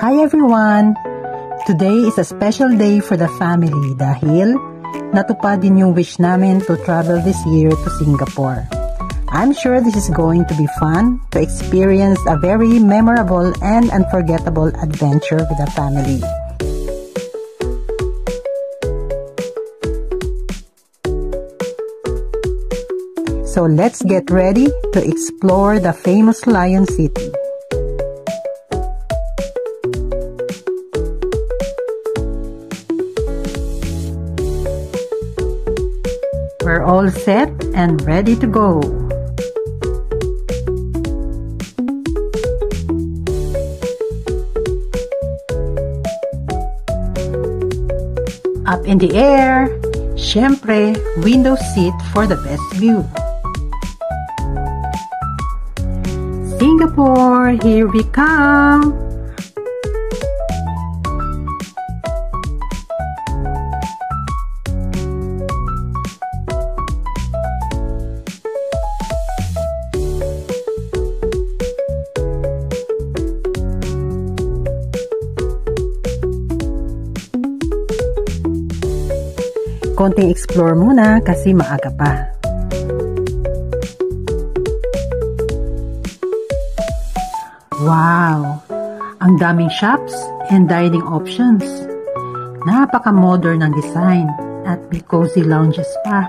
Hi everyone! Today is a special day for the family dahil natupad din yung wish namin to travel this year to Singapore. I'm sure this is going to be fun to experience a very memorable and unforgettable adventure with the family. So let's get ready to explore the famous Lion City. We're all set and ready to go. Up in the air, syempre, window seat for the best view. Singapore, here we come! Konting explore muna kasi maaga pa. Wow! Ang daming shops and dining options. Napaka-modern ng design at may cozy lounges pa.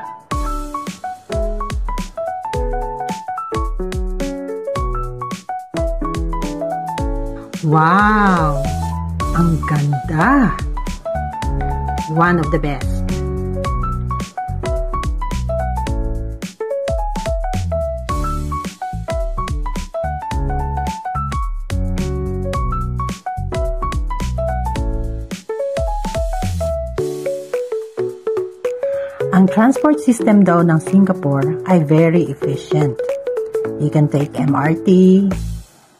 Wow! Ang ganda! One of the best. Ang transport system daw ng Singapore ay very efficient. You can take MRT,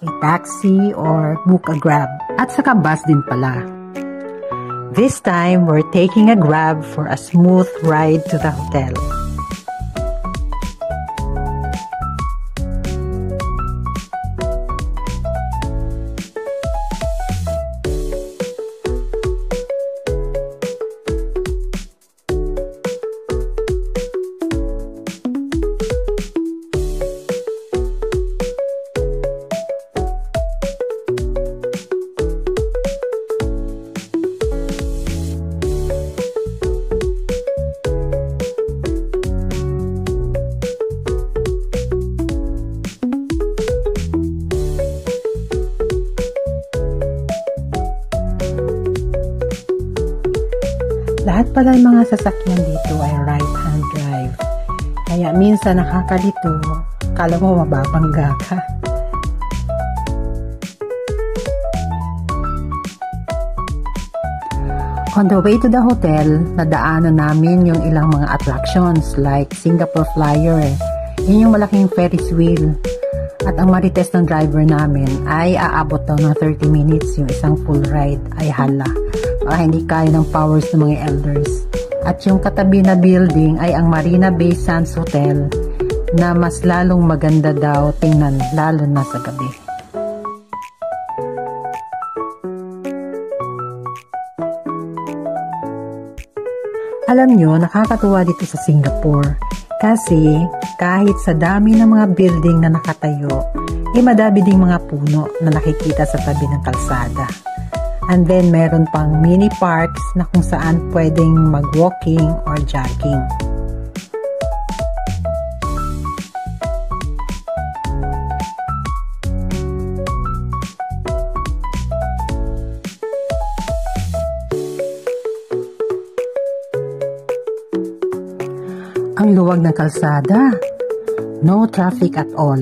a taxi, or book a Grab. At saka bus din pala. This time, we're taking a Grab for a smooth ride to the hotel. Lahat pala ng mga sasakyan dito ay right-hand drive. Kaya minsan nakakalito, kala mo mababangga ka. On the way to the hotel, nadaanan namin yung ilang mga attractions like Singapore Flyer. Yun yung malaking Ferris wheel. At ang marites ng driver namin ay aabot daw ng 30 minutes yung isang full ride. Ay hala. Hindi kaya ng powers ng mga elders. At yung katabi na building ay ang Marina Bay Sands Hotel na mas lalong maganda daw tingnan lalo na sa gabi. Alam nyo, nakakatuwa dito sa Singapore kasi kahit sa dami ng mga building na nakatayo, madami ding mga puno na nakikita sa tabi ng kalsada. And then, meron pang mini parks na kung saan pwedeng mag-walking or jogging. Ang luwag ng kalsada. No traffic at all.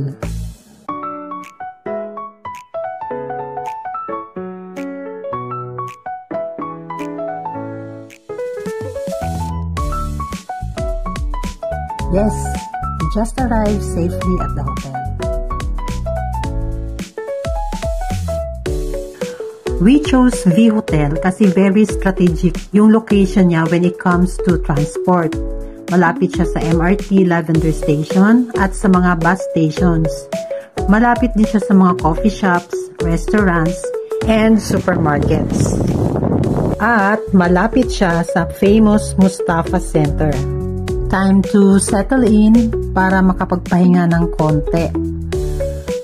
Yes, we just arrived safely at the hotel. We chose V Hotel kasi very strategic yung location niya when it comes to transport. Malapit siya sa MRT Lavender Station at sa mga bus stations. Malapit din siya sa mga coffee shops, restaurants, and supermarkets. At malapit siya sa famous Mustafa Center. Time to settle in para makapagpahinga ng konti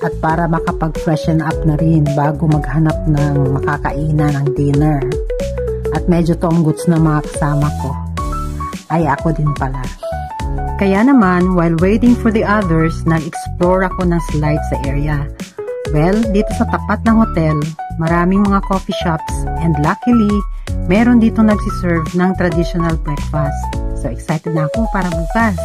at para makapag-freshen up na rin bago maghanap ng makakainan ng dinner. At medyo tomguts na mga kasama ko. Ay, ako din pala. Kaya naman, while waiting for the others, nag-explore ako ng slide sa area. Well, dito sa tapat ng hotel, maraming mga coffee shops and luckily, meron dito nagsiserve ng traditional breakfast. So, excited na ako para bukas.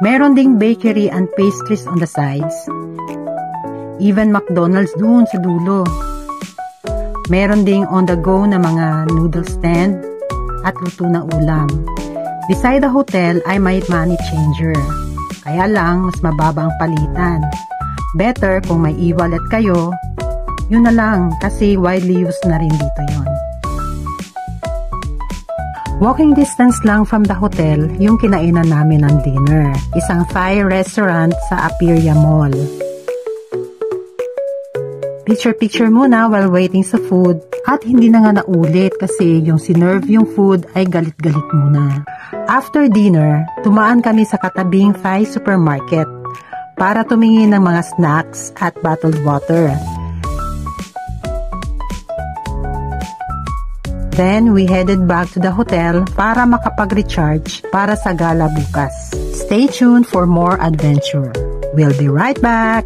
Meron ding bakery and pastries on the sides. Even McDonald's doon sa dulo. Meron ding on-the-go na mga noodle stand at luto na ulam. Beside the hotel ay may money changer. Kaya lang, mas mababa ang palitan. Better kung may e-wallet kayo, yun na lang kasi widely used na rin dito yon. Walking distance lang from the hotel yung kinainan namin ng dinner. Isang Thai restaurant sa Aperia Mall. Picture-picture muna while waiting sa food at hindi na nga naulit kasi yung sinerve yung food ay galit-galit muna. After dinner, tumaan kami sa katabing Thai supermarket para tumingin ng mga snacks at bottled water. Then, we headed back to the hotel para makapag-recharge para sa gala bukas. Stay tuned for more adventure. We'll be right back!